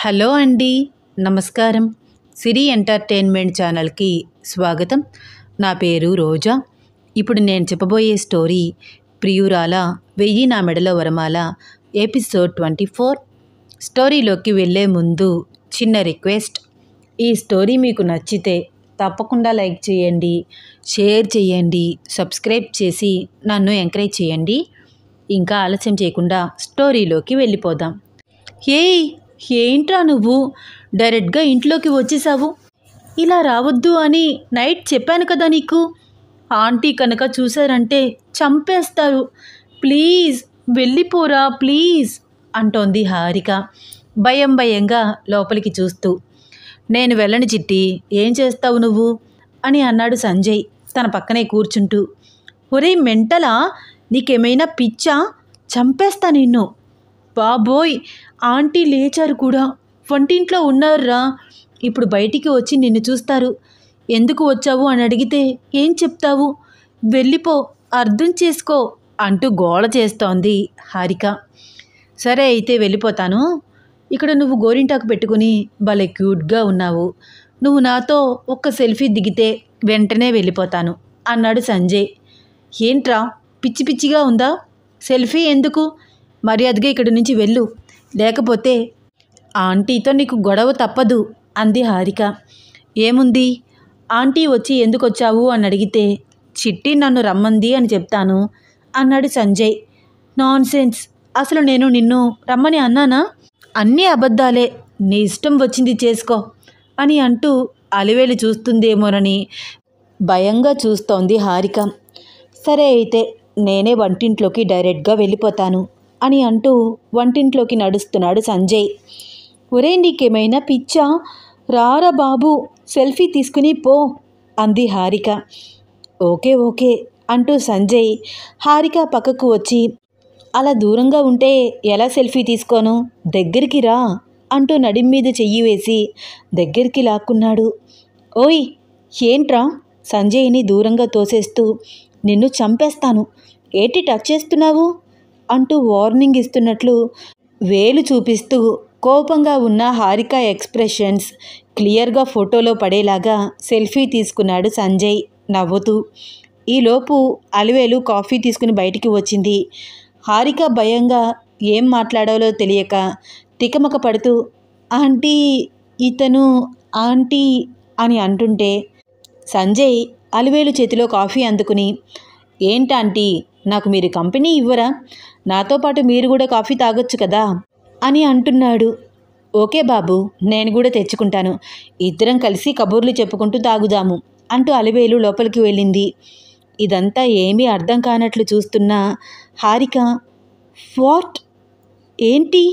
Hello అండి, నమస్కారం. సిరి entertainment ఛానల్కి స్వాగతం. నా పేరు రోజా. ఇప్పుడు నేను చెప్పబోయే స్టోరీ ప్రియురాల వెయ్యి నా మెడలో వరమాల ఎపిసోడ్ 24. స్టోరీలోకి వెళ్ళే ముందు చిన్న రిక్వెస్ట్. ఈ స్టోరీ మీకు నచ్చితే తప్పకుండా లైక్ చేయండి, షేర్ చేయండి, సబ్స్క్రైబ్ చేసి నన్ను ఎంకరేజ్ చేయండి. ఇంకా ఆలస్యం చేయకుండా స్టోరీలోకి వెళ్ళిపోదాం. ఏయ్, ఏంట్రా నువ్వు డైరెక్ట్గా ఇంట్లోకి వచ్చేసావు? ఇలా రావద్దు అని నైట్ చెప్పాను కదా నీకు. ఆంటీ కనుక చూసారంటే చంపేస్తారు. ప్లీజ్ వెళ్ళిపోరా ప్లీజ్ అంటోంది హారిక భయంగా లోపలికి చూస్తూ. నేను వెళ్ళను చిట్టి, ఏం చేస్తావు నువ్వు అని అన్నాడు సంజయ్ తన పక్కనే కూర్చుంటూ. ఒరేయ్ మెంటలా, నీకేమైనా పిచ్చా? చంపేస్తా నిన్ను. బాబోయ్, ఆంటీ లేచారు కూడా, వంటింట్లో ఉన్నారురా. ఇప్పుడు బయటికి వచ్చి నిన్ను చూస్తారు. ఎందుకు వచ్చావు అని అడిగితే ఏం చెప్తావు? వెళ్ళిపో, అర్థం చేసుకో అంటూ గోల చేస్తోంది హారిక. సరే అయితే వెళ్ళిపోతాను. ఇక్కడ నువ్వు గోరింటాకు పెట్టుకుని భలే క్యూట్గా ఉన్నావు. నువ్వు నాతో ఒక్క సెల్ఫీ దిగితే వెంటనే వెళ్ళిపోతాను అన్నాడు సంజయ్. ఏంట్రా పిచ్చి పిచ్చిగా ఉందా? సెల్ఫీ ఎందుకు? మర్యాదగా ఇక్కడి నుంచి వెళ్ళు, లేకపోతే ఆంటీతో నీకు గొడవ తప్పదు అంది హారిక. ఏముంది, ఆంటీ వచ్చి ఎందుకు వచ్చావు అని అడిగితే చిట్టి నన్ను రమ్మంది అని చెప్తాను అన్నాడు సంజయ్. నాన్సెన్స్, అసలు నేను నిన్ను రమ్మని అన్నానా? అన్నీ అబద్ధాలే, నీ ఇష్టం వచ్చింది చేసుకో అని అంటూ అలివేలు చూస్తుందేమోనని భయంగా చూస్తోంది హారిక. సరే అయితే నేనే వంటింట్లోకి డైరెక్ట్గా వెళ్ళిపోతాను అని అంటూ వంటింట్లోకి నడుస్తున్నాడు సంజయ్. ఒరే నీకేమైనా పిచ్చా? రారా బాబు, సెల్ఫీ తీసుకుని పో అంది హారిక. ఓకే అంటూ సంజయ్ హారిక పక్కకు వచ్చి, అలా దూరంగా ఉంటే ఎలా సెల్ఫీ తీసుకోను, దగ్గరికి రా అంటూ నడిం మీద చెయ్యి వేసి దగ్గరికి లాక్కున్నాడు. ఓయ్ ఏంట్రా సంజయ్ని దూరంగా తోసేస్తూ, నిన్ను చంపేస్తాను, ఏంటి టచ్ చేస్తున్నావు అంటూ వార్నింగ్ ఇస్తున్నట్లు వేలు చూపిస్తూ కోపంగా ఉన్న హారిక ఎక్స్ప్రెషన్స్ క్లియర్గా ఫోటోలో పడేలాగా సెల్ఫీ తీసుకున్నాడు సంజయ్ నవ్వుతూ. ఈలోపు అలివేలు కాఫీ తీసుకుని బయటికి వచ్చింది. హారిక భయంగా ఏం మాట్లాడాలో తెలియక తికమక పడుతూ ఆంటీ, ఇతను ఆంటీ అని అంటుంటే సంజయ్ అలివేలు చేతిలో కాఫీ అందుకుని, ఏంటాంటీ, నాకు మీరు కంపెనీ ఇవ్వరా? నాతో పాటు మీరు కూడా కాఫీ తాగొచ్చు కదా అని అంటున్నాడు. ఓకే బాబు, నేను కూడా తెచ్చుకుంటాను, ఇద్దరం కలిసి కబుర్లు చెప్పుకుంటూ తాగుదాము అంటూ అలివేలు లోపలికి వెళ్ళింది. ఇదంతా ఏమీ అర్థం కానట్లు చూస్తున్న హారిక, వాట్, ఏంటి,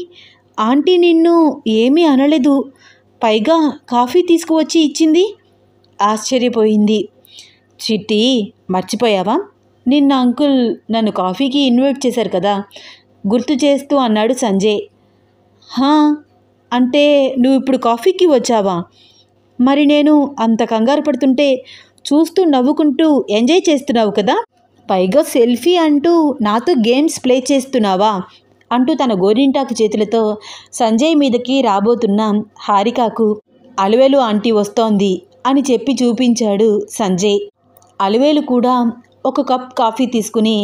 ఆంటీ నిన్ను ఏమీ అనలేదు, పైగా కాఫీ తీసుకువచ్చి ఇచ్చింది? ఆశ్చర్యపోయింది. చిట్టి, మర్చిపోయావా? నిన్న అంకుల్ నన్ను కాఫీకి ఇన్వైట్ చేశారు కదా, గుర్తు చేస్తూ అన్నాడు సంజయ్. హా, అంటే నువ్వు ఇప్పుడు కాఫీకి వచ్చావా? మరి నేను అంత కంగారు పడుతుంటే చూస్తూ నవ్వుకుంటూ ఎంజాయ్ చేస్తున్నావు కదా, పైగా సెల్ఫీ అంటూ నాతో గేమ్స్ ప్లే చేస్తున్నావా అంటూ తన గోరింటాకు చేతులతో సంజయ్ మీదకి రాబోతున్న హారికకు అలివేలు ఆంటీ వస్తోంది అని చెప్పి చూపించాడు సంజయ్. అలివేలు కూడా ఒక కప్ కాఫీ తీసుకుని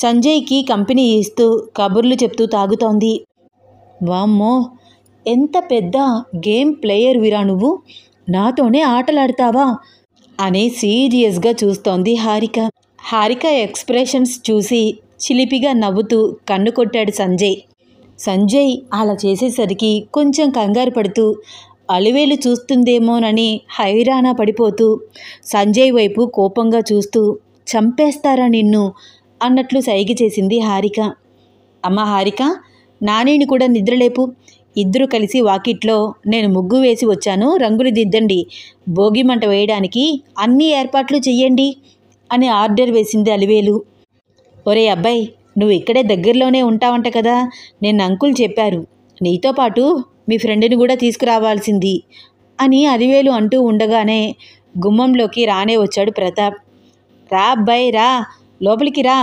సంజయ్కి కంపెనీ ఇస్తూ కబుర్లు చెప్తూ తాగుతోంది. వామ్మో, ఎంత పెద్ద గేమ్ ప్లేయర్ విరా నువ్వు, నాతోనే ఆటలాడతావా అని సీరియస్గా చూస్తోంది హారిక. హారిక ఎక్స్ప్రెషన్స్ చూసి చిలిపిగా నవ్వుతూ కన్ను కొట్టాడు సంజయ్. సంజయ్ అలా చేసేసరికి కొంచెం కంగారు పడుతూ అలివేలు చూస్తుందేమోనని హైరానా పడిపోతూ సంజయ్ వైపు కోపంగా చూస్తూ, చంపేస్తారా నిన్ను అన్నట్లు సైగ చేసింది హారిక. అమ్మ హారిక, నానిని కూడా నిద్రలేపు, ఇద్దరు కలిసి వాకిట్లో నేను ముగ్గు వేసి వచ్చాను, రంగులు దిద్దండి, భోగి మంట వేయడానికి అన్ని ఏర్పాట్లు చెయ్యండి అని ఆర్డర్ వేసింది అలివేలు. ఒరే అబ్బాయి, నువ్వు ఇక్కడే దగ్గరలోనే ఉంటావంట కదా, నేను అంకుల్ చెప్పారు, నీతో పాటు మీ ఫ్రెండ్ని కూడా తీసుకురావాల్సింది అని అలివేలు అంటూ ఉండగానే గుమ్మంలోకి రానే వచ్చాడు ప్రతాప్. రా అబ్బాయి రా, లోపలికి రా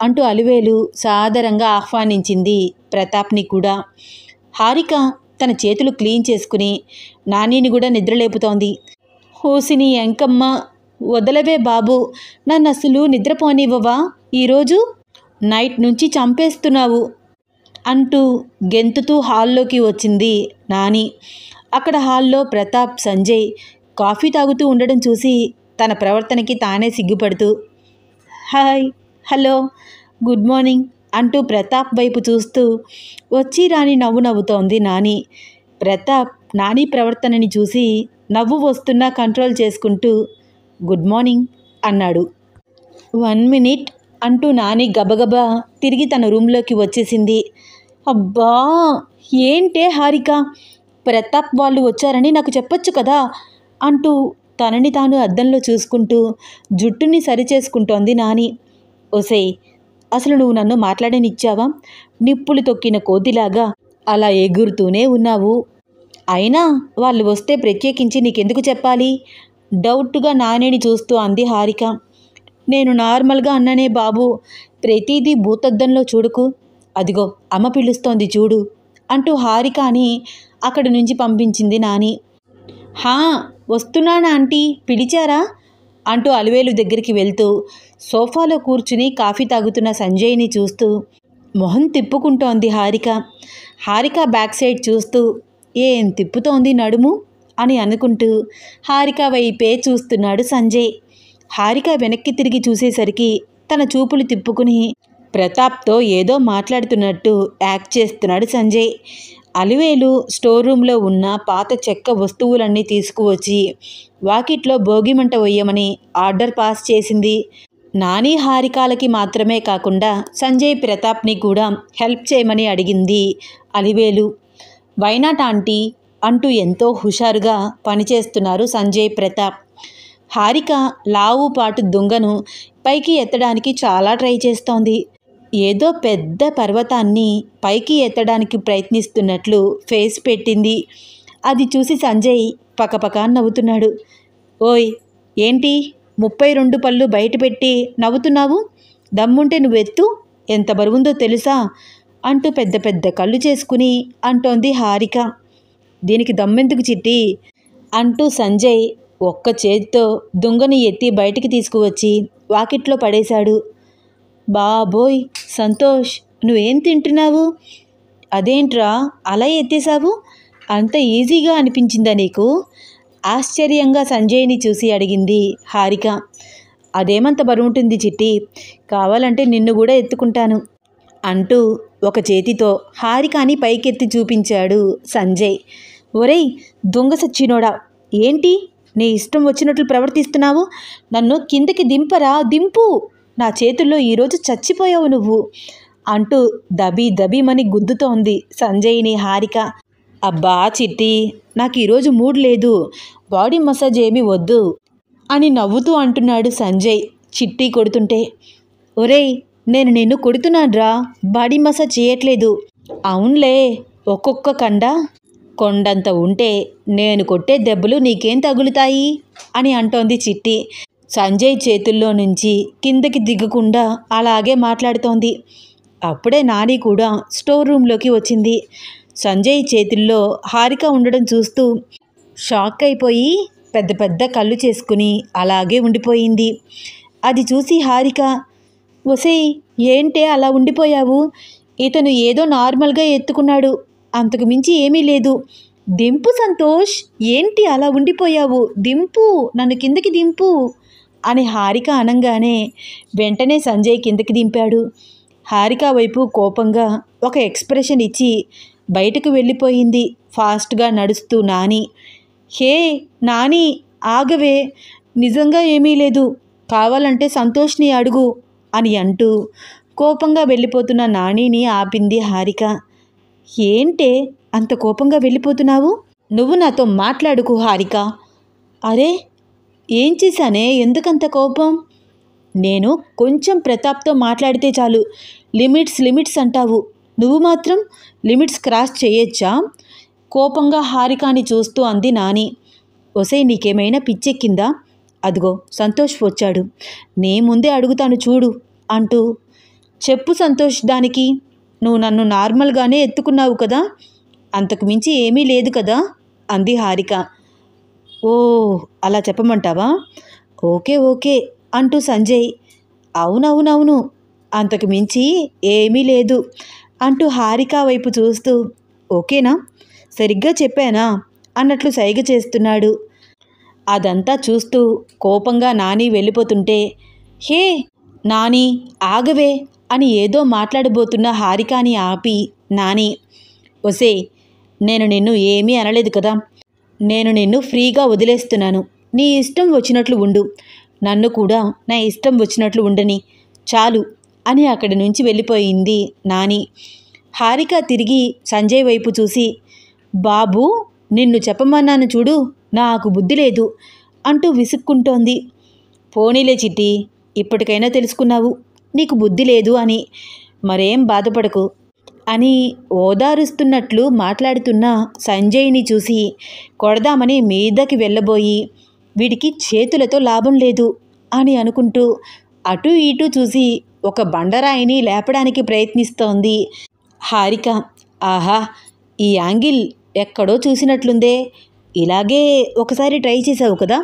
అంటూ అలివేలు సాదరంగా ఆహ్వానించింది ప్రతాప్ని కూడా. హారిక తన చేతులు క్లీన్ చేసుకుని నానీని కూడా నిద్రలేపుతోంది. హోసిని ఎంకమ్మ, వదలవే బాబు, నన్ను అసలు నిద్రపోనివ్వవా? ఈరోజు నైట్ నుంచి చంపేస్తున్నావు అంటూ గెంతుతూ హాల్లోకి వచ్చింది నాని. అక్కడ హాల్లో ప్రతాప్, సంజయ్ కాఫీ తాగుతూ ఉండడం చూసి తన ప్రవర్తనకి తానే సిగ్గుపడుతూ హాయ్, హలో, గుడ్ మార్నింగ్ అంటూ ప్రతాప్ వైపు చూస్తూ వచ్చి రాని నవ్వు నవ్వుతోంది నాని. ప్రతాప్ నాని ప్రవర్తనని చూసి నవ్వు వస్తున్నా కంట్రోల్ చేసుకుంటూ గుడ్ మార్నింగ్ అన్నాడు. 1 మినిట్ అంటూ నాని గబగబా తిరిగి తన రూమ్లోకి వచ్చేసింది. అబ్బా, ఏంటే హారిక, ప్రతాప్ వాళ్ళు వచ్చారని నాకు చెప్పొచ్చు కదా అంటూ తనని తాను అద్దంలో చూసుకుంటూ జుట్టుని సరిచేసుకుంటోంది నాని. ఒసేయ్, అసలు నువ్వు నన్ను మాట్లాడనిచ్చావా? నిప్పులు తొక్కిన కోతిలాగా అలా ఎగురుతూనే ఉన్నావు. అయినా వాళ్ళు వస్తే ప్రత్యేకించి నీకెందుకు చెప్పాలి? డౌట్గా నానిని చూస్తూ అంది హారిక. నేను నార్మల్గా అన్ననే బాబు, ప్రతిదీ భూతద్దంలో చూడుకు. అదిగో అమ్మ పిలుస్తోంది చూడు అంటూ హారికని అక్కడి నుంచి పంపించింది నాని. హా, వస్తున్నానా ఆంటీ, పిలిచారా అంటూ అలివేలు దగ్గరికి వెళ్తూ సోఫాలో కూర్చుని కాఫీ తాగుతున్న సంజయ్ని చూస్తూ మొహం తిప్పుకుంటోంది హారిక. హారిక బ్యాక్ సైడ్ చూస్తూ ఏం తిప్పుతోంది నడుము అని అనుకుంటూ హారిక వైపే చూస్తున్నాడు సంజయ్. హారిక వెనక్కి తిరిగి చూసేసరికి తన చూపులు తిప్పుకుని ప్రతాప్తో ఏదో మాట్లాడుతున్నట్టు యాక్ట్ చేస్తున్నాడు సంజయ్. అలివేలు స్టోర్ రూమ్లో ఉన్న పాత చెక్క వస్తువులన్నీ తీసుకువచ్చి వాకిట్లో భోగిమంట వేయమని ఆర్డర్ పాస్ చేసింది. నాని హారికాలకి మాత్రమే కాకుండా సంజయ్, ప్రతాప్ని కూడా హెల్ప్ చేయమని అడిగింది అలివేలు. వైనాట్ ఆంటీ అంటూ ఎంతో హుషారుగా పనిచేస్తున్నారు సంజయ్, ప్రతాప్. హారిక లావుపాటు దొంగను పైకి ఎత్తడానికి చాలా ట్రై చేస్తోంది. ఏదో పెద్ద పర్వతాన్ని పైకి ఎత్తడానికి ప్రయత్నిస్తున్నట్లు ఫేస్ పెట్టింది. అది చూసి సంజయ్ పకపక నవ్వుతున్నాడు. ఓయ్, ఏంటి 32 పళ్ళు బయటపెట్టి నవ్వుతున్నావు? దమ్ముంటే నువ్వెత్తు, ఎంత బరువుందో తెలుసా అంటూ పెద్ద పెద్ద కళ్ళు చేసుకుని అంటోంది హారిక. దీనికి దమ్మెందుకు చిట్టి అంటూ సంజయ్ ఒక్క చేతితో దొంగని ఎత్తి బయటికి తీసుకువచ్చి వాకిట్లో పడేశాడు. బాబోయ్ సంతోష్, నువ్వేం తింటున్నావు? అదేంట్రా అలా ఎత్తేసావు? అంత ఈజీగా అనిపించిందా నీకు? ఆశ్చర్యంగా సంజయ్ని చూసి అడిగింది హారిక. అదేమంత బరువుంటుంది చిట్టి, కావాలంటే నిన్ను కూడా ఎత్తుకుంటాను అంటూ ఒక చేతితో హారికని పైకెత్తి చూపించాడు సంజయ్. ఒరేయ్ దొంగ సచ్చినోడా, ఏంటి నీ ఇష్టం వచ్చినట్లు ప్రవర్తిస్తున్నావు? నన్ను కిందకి దింపరా, దింపు, నా చేతుల్లో ఈరోజు చచ్చిపోయావు నువ్వు అంటూ దబీ దబీమని గుద్దుతోంది సంజయ్ని హారిక. అబ్బా చిట్టి, నాకు ఈరోజు మూడ్ లేదు, బాడీ మసాజ్ ఏమీ వద్దు అని నవ్వుతూ అంటున్నాడు సంజయ్ చిట్టి కొడుతుంటే. ఒరేయ్, నేను నిన్ను కొడుతున్నాన్రా, బాడీ మసాజ్ చేయట్లేదు. అవునులే, ఒక్కొక్క కొండంత ఉంటే నేను కొట్టే దెబ్బలు నీకేం తగులుతాయి అని అంటోంది చిట్టి. సంజయ్ చేతుల్లో నుంచి కిందకి దిగకుండా అలాగే మాట్లాడుతోంది. అప్పుడే నాని కూడా స్టోర్ రూమ్లోకి వచ్చింది. సంజయ్ చేతుల్లో హారిక ఉండడం చూస్తూ షాక్ అయిపోయి పెద్ద పెద్ద కళ్ళు చేసుకుని అలాగే ఉండిపోయింది. అది చూసి హారిక, ఒసేయ్ ఏంటే అలా ఉండిపోయావు? ఇతను ఏదో నార్మల్గా ఎత్తుకున్నాడు, అంతకు మించి ఏమీ లేదు. దింపు సంతోష్, ఏంటి అలా ఉండిపోయావు? దింపు, నన్ను కిందకి దింపు అని హారిక అనంగానే వెంటనే సంజయ్ కిందకి దింపాడు. హారిక వైపు కోపంగా ఒక ఎక్స్ప్రెషన్ ఇచ్చి బయటకు వెళ్ళిపోయింది ఫాస్ట్గా నడుస్తూ నాని. హే నాని, ఆగవే, నిజంగా ఏమీ లేదు, కావాలంటే సంతోష్ని అడుగు అని అంటూ కోపంగా వెళ్ళిపోతున్న నానిని ఆపింది హారిక. ఏంటే అంత కోపంగా వెళ్ళిపోతున్నావు? నువ్వు నాతో మాట్లాడుకు హారిక. అరే ఏం చేశానే, ఎందుకంత కోపం? నేను కొంచెం ప్రతాప్తో మాట్లాడితే చాలు లిమిట్స్ అంటావు, నువ్వు మాత్రం లిమిట్స్ క్రాస్ చేయొచ్చా? కోపంగా హారికాని చూస్తూ అంది నాని. ఒసేయ్, నీకేమైనా పిచ్చెక్కిందా? అదిగో సంతోష్ వచ్చాడు, నీ ముందే అడుగుతాను చూడు అంటూ చెప్పు సంతోష్, దానికి నువ్వు నన్ను నార్మల్గానే ఎత్తుకున్నావు కదా, అంతకు మించి ఏమీ లేదు కదా అంది హారిక. ఓ, అలా చెప్పమంటావా? ఓకే ఓకే అంటూ సంజయ్ అవునవునవును, అంతకు మించి ఏమీ లేదు అంటూ హారిక వైపు చూస్తూ ఓకేనా, సరిగ్గా చెప్పానా అన్నట్లు సైగ చేస్తున్నాడు. అదంతా చూస్తూ కోపంగా నాని వెళ్ళిపోతుంటే హే నాని ఆగవే అని ఏదో మాట్లాడబోతున్న హారికాని ఆపి నాని, ఒసే, నేను నిన్ను ఏమీ అనలేదు కదా, నేను నిన్ను ఫ్రీగా వదిలేస్తున్నాను, నీ ఇష్టం వచ్చినట్లు ఉండు, నన్ను కూడా నా ఇష్టం వచ్చినట్లు ఉండని, చాలు అని అక్కడి నుంచి వెళ్ళిపోయింది నాని. హారిక తిరిగి సంజయ్ వైపు చూసి బాబూ, నిన్ను చెప్పమన్నాను చూడు, నాకు బుద్ధి లేదు అంటూ విసుక్కుంటోంది. పోనీలే చిట్టి, ఇప్పటికైనా తెలుసుకున్నావు నీకు బుద్ధి లేదు అని, మరేం బాధపడకు అని ఓదారుస్తున్నట్లు మాట్లాడుతున్న సంజయ్ని చూసి కొడదామని మీదకి వెళ్ళబోయి వీడికి చేతులతో లాభం లేదు అని అనుకుంటూ అటూ ఇటూ చూసి ఒక బండరాయిని లేపడానికి ప్రయత్నిస్తోంది హారిక. ఆహా, ఈ యాంగిల్ ఎక్కడో చూసినట్లుందే, ఇలాగే ఒకసారి ట్రై చేసావు కదా,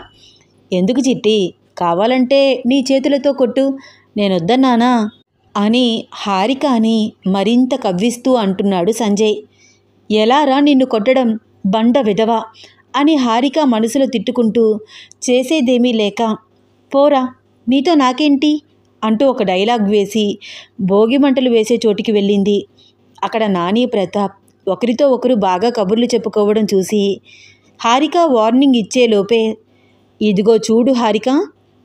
ఎందుకు చిట్టి, కావాలంటే నీ చేతులతో కొట్టు, నేనొద్దన్నానా అని హారికాని మరింత కవ్విస్తూ అంటున్నాడు సంజయ్. ఎలారా నిన్ను కొట్టడం, బండ విధవా అని హారిక మనసులో తిట్టుకుంటూ చేసేదేమీ లేక పోరా నీతో నాకేంటి అంటూ ఒక డైలాగ్ వేసి భోగిమంటలు వేసే చోటికి వెళ్ళింది. అక్కడ నాని ప్రతాప్ ఒకరితో ఒకరు బాగా కబుర్లు చెప్పుకోవడం చూసి హారిక వార్నింగ్ ఇచ్చేలోపే ఇదిగో చూడు హారిక,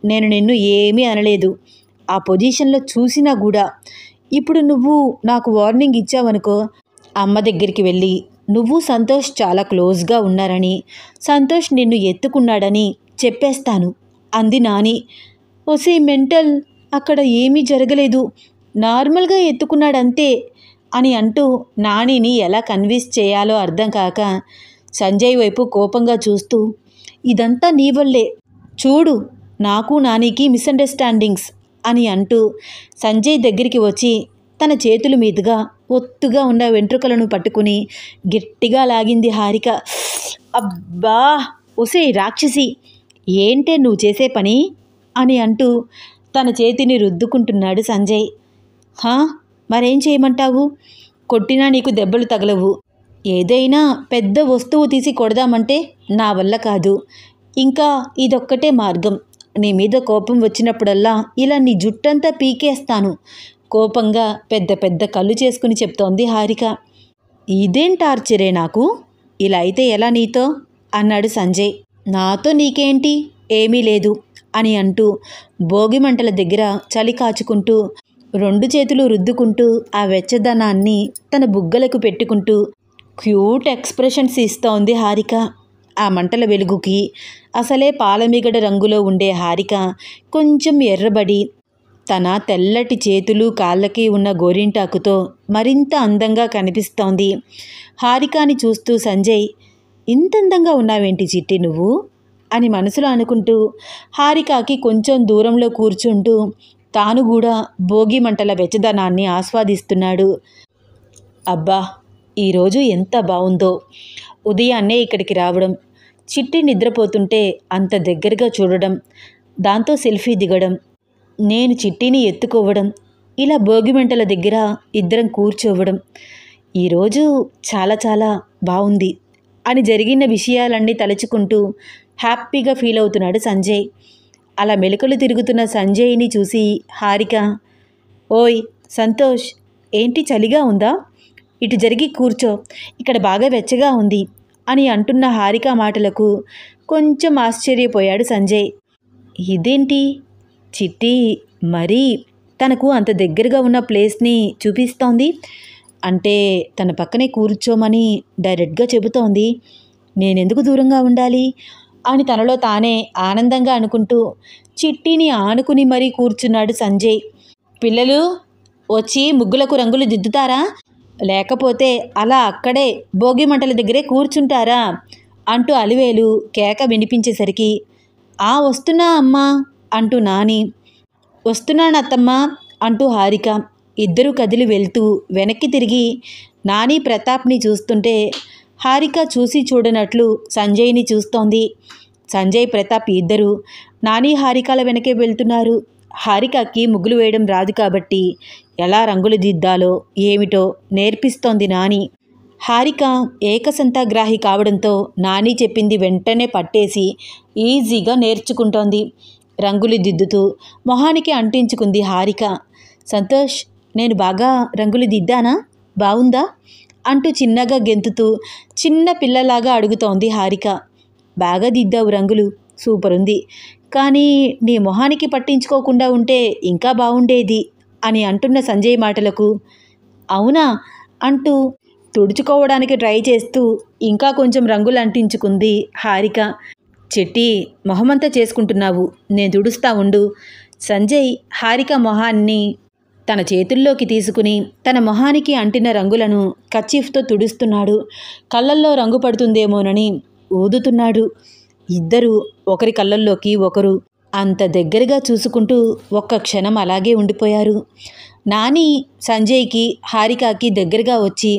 నేను నిన్ను ఏమీ అనలేదు, ఆ పొజిషన్లో చూసినా కూడా ఇప్పుడు నువ్వు నాకు వార్నింగ్ ఇచ్చావనుకో, అమ్మ దగ్గరికి వెళ్ళి నువ్వు సంతోష్ చాలా క్లోజ్గా ఉన్నారని, సంతోష్ నిన్ను ఎత్తుకున్నాడని చెప్పేస్తాను అంది నాని. ఒసే మెంటల్, అక్కడ ఏమీ జరగలేదు, నార్మల్గా ఎత్తుకున్నాడంతే అని అంటూ నానిని ఎలా కన్విన్స్ చేయాలో అర్థం కాక సంజయ్ వైపు కోపంగా చూస్తూ ఇదంతా నీ వల్లే, చూడు నాకు నానికి మిస్అండర్స్టాండింగ్స్ అని అంటూ సంజయ్ దగ్గరికి వచ్చి తన చేతుల మీదుగా ఒత్తుగా ఉన్న వెంట్రుకలను పట్టుకుని గట్టిగా లాగింది హారిక. అబ్బా, ఒసే రాక్షసి, ఏంటే నువ్వు చేసే పని అని అంటూ తన చేతిని రుద్దుకుంటున్నాడు సంజయ్. హా, మరేం చేయమంటావు, కొట్టినా నీకు దెబ్బలు తగలవు, ఏదైనా పెద్ద వస్తువు తీసి కొడదామంటే నా వల్ల కాదు, ఇంకా ఇదొక్కటే మార్గం, నీ మీద కోపం వచ్చినప్పుడల్లా ఇలా నీ జుట్టంతా పీకేస్తాను, కోపంగా పెద్ద పెద్ద కళ్ళు చేసుకుని చెప్తోంది హారిక. ఇదేం టార్చరే నాకు, ఇలా అయితే ఎలా నీతో అన్నాడు సంజయ్. నాతో నీకేంటి, ఏమీ లేదు అని అంటూ భోగిమంటల దగ్గర చలి కాచుకుంటూ రెండు చేతులు రుద్దుకుంటూ ఆ వెచ్చదనాన్ని తన బుగ్గలకు పెట్టుకుంటూ క్యూట్ ఎక్స్ప్రెషన్స్ ఇస్తోంది హారిక. ఆ మంటల వెలుగుకి అసలే పాలమిగడ రంగులో ఉండే హారిక కొంచెం ఎర్రబడి తన తెల్లటి చేతులు కాళ్ళకి ఉన్న గోరింటాకుతో మరింత అందంగా కనిపిస్తోంది. హారికాని చూస్తూ సంజయ్, ఇంత అందంగా ఉన్నావేంటి చిట్టి నువ్వు అని మనసులో అనుకుంటూ హారికాకి కొంచెం దూరంలో కూర్చుంటూ తాను కూడా భోగి మంటల వెచ్చదనాన్ని ఆస్వాదిస్తున్నాడు. అబ్బా, ఈరోజు ఎంత బాగుందో, ఉదయాన్నే ఇక్కడికి రావడం, చిట్టి నిద్రపోతుంటే అంత దగ్గరగా చూడడం, దాంతో సెల్ఫీ దిగడం, నేను చిట్టిని ఎత్తుకోవడం, ఇలా భోగిమంటల దగ్గర ఇద్దరం కూర్చోవడం, ఈరోజు చాలా చాలా బాగుంది అని జరిగిన విషయాలన్నీ తలుచుకుంటూ హ్యాపీగా ఫీల్ అవుతున్నాడు సంజయ్. అలా మెలకలు తిరుగుతున్న సంజయ్ని చూసి హారిక, ఓయ్ సంతోష్, ఏంటి చలిగా ఉందా, ఇటు జరిగి కూర్చో, ఇక్కడ బాగా వెచ్చగా ఉంది అని అంటున్న హారిక మాటలకు కొంచెం ఆశ్చర్యపోయాడు సంజయ్. ఇదేంటి చిట్టి మరీ తనకు అంత దగ్గరగా ఉన్న ప్లేస్ని చూపిస్తోంది, అంటే తన పక్కనే కూర్చోమని డైరెక్ట్గా చెబుతోంది, నేనెందుకు దూరంగా ఉండాలి అని తనలో తానే ఆనందంగా అనుకుంటూ చిట్టిని ఆనుకుని మరీ కూర్చున్నాడు సంజయ్. పిల్లలు వచ్చి ముగ్గులకు రంగులు దిద్దుతారా, లేకపోతే అలా అక్కడే భోగి మంటల దగ్గరే కూర్చుంటారా అంటూ అలివేలు కేక వినిపించేసరికి వస్తున్నా అమ్మా అంటూ నాని, వస్తున్నానత్తమ్మా అంటూ హారిక ఇద్దరూ కదిలి వెళ్తూ వెనక్కి తిరిగి నాని ప్రతాప్ని చూస్తుంటే హారిక చూసి చూడనట్లు సంజయ్ని చూస్తోంది. సంజయ్ ప్రతాప్ ఇద్దరు నాని హారికల వెనకే వెళ్తున్నారు. హారికకి ముగ్గులు వేయడం రాదు కాబట్టి ఎలా రంగులు దిద్దాలో ఏమిటో నేర్పిస్తోంది నాని. హారిక ఏకసంతాగ్రాహి కావడంతో నాని చెప్పింది వెంటనే పట్టేసి ఈజీగా నేర్చుకుంటోంది. రంగులు దిద్దుతూ మొహానికి అంటించుకుంది హారిక. సంతోష్, నేను బాగా రంగులు దిద్దానా? బావుందా? అంటూ చిన్నగా గెంతుతూ చిన్న పిల్లలాగా అడుగుతోంది హారిక. బాగా దిద్దావు రంగులు, సూపర్ ఉంది. కానీ నీ మొహానికి పట్టించుకోకుండా ఉంటే ఇంకా బాగుండేది అని అంటున్న సంజయ్ మాటలకు అవునా అంటూ తుడుచుకోవడానికి ట్రై చేస్తూ ఇంకా కొంచెం రంగులు అంటించుకుంది హారిక. చెట్టి, మొహమంతా చేసుకుంటున్నావు, నేను తుడుస్తా ఉండు. సంజయ్ హారిక మొహాన్ని తన చేతుల్లోకి తీసుకుని తన మొహానికి అంటిన రంగులను కర్చీఫ్తో తుడుస్తున్నాడు. కళ్ళల్లో రంగు పడుతుందేమోనని ఊదుతున్నాడు. ఇద్దరూ ఒకరి కళ్ళల్లోకి ఒకరు అంత దగ్గరగా చూసుకుంటూ ఒక్క క్షణం అలాగే ఉండిపోయారు. నాని సంజయ్కి హారికకి దగ్గరగా వచ్చి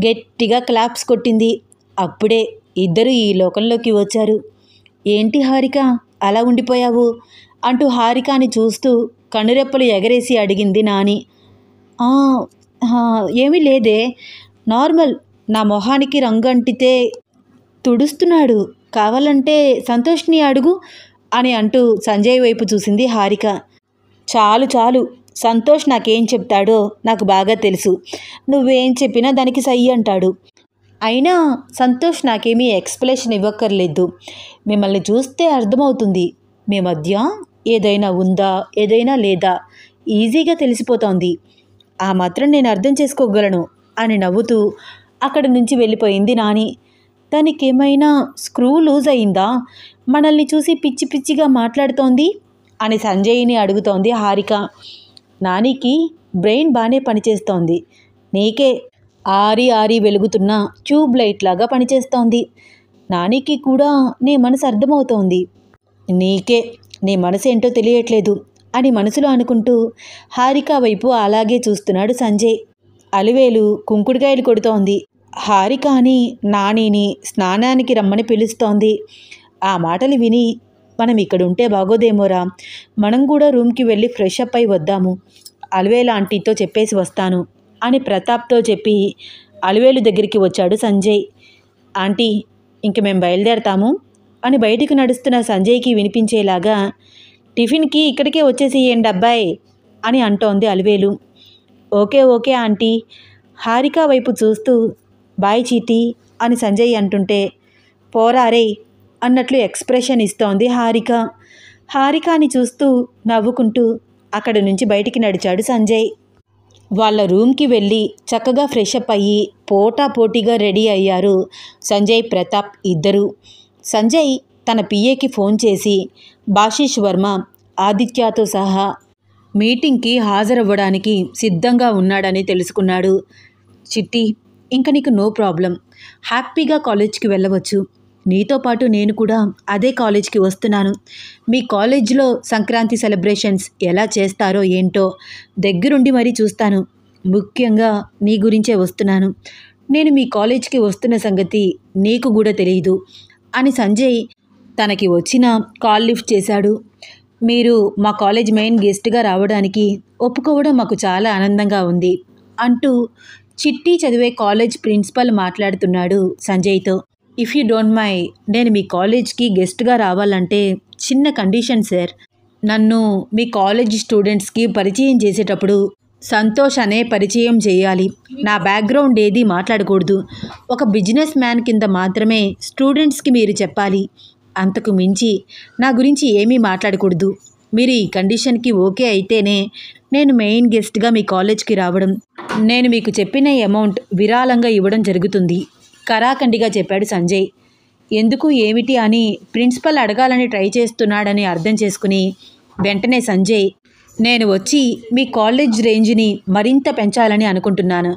గట్టిగా క్లాప్స్ కొట్టింది. అప్పుడే ఇద్దరు ఈ లోకంలోకి వచ్చారు. ఏంటి హారిక అలా ఉండిపోయావు అంటూ హారికని చూస్తూ కనురెప్పలు ఎగరేసి అడిగింది నాని. ఏమీ లేదే, నార్మల్, నా మొహానికి రంగు అంటితే తుడుస్తున్నాడు, కావాలంటే సంతోష్ని అడుగు అని అంటూ సంజయ్ వైపు చూసింది హారిక. చాలు చాలు, సంతోష్ నాకేం చెప్తాడో నాకు బాగా తెలుసు. నువ్వేం చెప్పినా దానికి సై అంటాడు. అయినా సంతోష్ నాకేమీ ఎక్స్ప్లెనేషన్ ఇవ్వక్కర్లేదు. మిమ్మల్ని చూస్తే అర్థమవుతుంది. మీ మధ్య ఏదైనా ఉందా, ఏదైనా లేదా ఈజీగా తెలిసిపోతోంది. ఆ మాత్రం నేను అర్థం చేసుకోగలను అని నవ్వుతూ అక్కడి నుంచి వెళ్ళిపోయింది నాని. తనకేమైనా స్క్రూ లూజ్ అయిందా, మనల్ని చూసి పిచ్చి పిచ్చిగా మాట్లాడుతోంది అని సంజయ్ని అడుగుతోంది హారిక. నానికి బ్రెయిన్ బాగానే పనిచేస్తోంది, నీకే ఆరి ఆరి వెలుగుతున్న ట్యూబ్ లైట్ లాగా పనిచేస్తోంది. నానికి కూడా నీ మనసు అర్థమవుతోంది, నీకే నీ మనసు ఏంటో తెలియట్లేదు అని మనసులో అనుకుంటూ హారిక వైపు అలాగే చూస్తున్నాడు సంజయ్. అలివేలు కుంకుడుకాయలు కొడుతోంది. హారికని నానిని స్నానానికి రమ్మని పిలుస్తోంది. ఆ మాటలు విని మనం ఇక్కడుంటే బాగోదేమోరా, మనం కూడా రూమ్కి వెళ్ళి ఫ్రెష్ అప్ అయి వద్దాము, అలివేలు ఆంటీతో చెప్పేసి వస్తాను అని ప్రతాప్తో చెప్పి అలివేలు దగ్గరికి వచ్చాడు సంజయ్. ఆంటీ, ఇంక మేము బయలుదేరతాము అని బయటికి నడుస్తున్న సంజయ్కి వినిపించేలాగా టిఫిన్కి ఇక్కడికే వచ్చేసేయండి అబ్బాయి అని అంటోంది Alivelu. Okay okay aunty. Harika వైపు చూస్తూ బాయ్ చీటీ అని సంజయ్ అంటుంటే పోరారే అన్నట్లు ఎక్స్ప్రెషన్ ఇస్తోంది హారిక. హారికని చూస్తూ నవ్వుకుంటూ అక్కడి నుంచి బయటికి నడిచాడు సంజయ్. వాళ్ళ రూమ్కి వెళ్ళి చక్కగా ఫ్రెష్ అప్ అయ్యి పోటాపోటీగా రెడీ అయ్యారు సంజయ్ ప్రతాప్ ఇద్దరు. సంజయ్ తన పిఏకి ఫోన్ చేసి భాషిష్ వర్మ ఆదిత్యతో సహా మీటింగ్కి హాజరవ్వడానికి సిద్ధంగా ఉన్నాడని తెలుసుకున్నాడు. చిట్టి, ఇంక నీకు నో ప్రాబ్లం, హ్యాపీగా కాలేజ్కి వెళ్ళవచ్చు. నీతో పాటు నేను కూడా అదే కాలేజ్కి వస్తున్నాను. మీ కాలేజ్లో సంక్రాంతి సెలబ్రేషన్స్ ఎలా చేస్తారో ఏంటో దగ్గరుండి మరీ చూస్తాను. ముఖ్యంగా నీ గురించే వస్తున్నాను. నేను మీ కాలేజ్కి వస్తున్న సంగతి నీకు కూడా తెలియదు అని సంజయ్ తనకి వచ్చిన కాల్ లిఫ్ట్ చేశాడు. మీరు మా కాలేజ్ మెయిన్ గెస్ట్గా రావడానికి ఒప్పుకోవడం మాకు చాలా ఆనందంగా ఉంది అంటూ చిట్టి చదివే కాలేజ్ ప్రిన్సిపల్ మాట్లాడుతున్నాడు సంజయ్తో. ఇఫ్ యూ డోంట్ మైండ్, నేను మీ కాలేజ్కి గెస్ట్గా రావాలంటే చిన్న కండిషన్ సార్. నన్ను మీ కాలేజ్ స్టూడెంట్స్కి పరిచయం చేసేటప్పుడు సంతోష్ అనే పరిచయం చేయాలి. నా బ్యాక్గ్రౌండ్ ఏది మాట్లాడకూడదు. ఒక బిజినెస్ మ్యాన్ కింద మాత్రమే స్టూడెంట్స్కి మీరు చెప్పాలి. అంతకు మించి నా గురించి ఏమీ మాట్లాడకూడదు. మీరు ఈ కండిషన్కి ఓకే అయితేనే నేను మెయిన్ గెస్ట్గా మీ కాలేజ్కి రావడం, నేను మీకు చెప్పిన అమౌంట్ విరాళంగా ఇవ్వడం జరుగుతుంది కరాఖండిగా చెప్పాడు సంజయ్. ఎందుకు ఏమిటి అని ప్రిన్సిపల్ అడగాలని ట్రై చేస్తున్నాడని అర్థం చేసుకుని వెంటనే సంజయ్, నేను వచ్చి మీ కాలేజ్ రేంజ్ని మరింత పెంచాలని అనుకుంటున్నాను.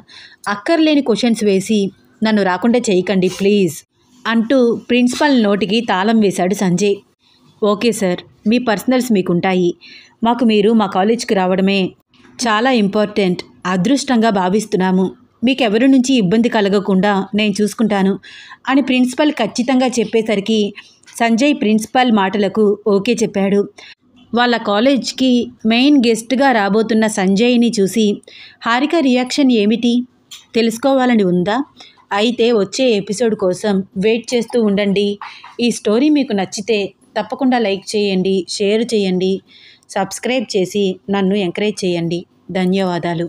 అక్కర్లేని క్వశ్చన్స్ వేసి నన్ను రాకుండా చేయకండి ప్లీజ్ అంటూ ప్రిన్సిపల్ నోటికి తాళం వేశాడు సంజయ్. ఓకే సార్, మీ పర్సనల్స్ మీకుంటాయి. మాకు మీరు మా కాలేజ్కి రావడమే చాలా ఇంపార్టెంట్, అదృష్టంగా భావిస్తున్నాము. మీకెవరి నుంచి ఇబ్బంది కలగకుండా నేను చూసుకుంటాను అని ప్రిన్సిపల్ ఖచ్చితంగా చెప్పేసరికి సంజయ్ ప్రిన్సిపల్ మాటలకు ఓకే చెప్పాడు. వాళ్ళ కాలేజ్కి మెయిన్ గెస్ట్గా రాబోతున్న సంజయ్ని చూసి హారిక రియాక్షన్ ఏమిటి తెలుసుకోవాలని ఉందా? అయితే వచ్చే ఎపిసోడ్ కోసం వెయిట్ చేస్తూ ఉండండి. ఈ స్టోరీ మీకు నచ్చితే తప్పకుండా లైక్ చేయండి, షేర్ చేయండి, సబ్స్క్రైబ్ చేసి నన్ను ఎంకరేజ్ చేయండి. ధన్యవాదాలు.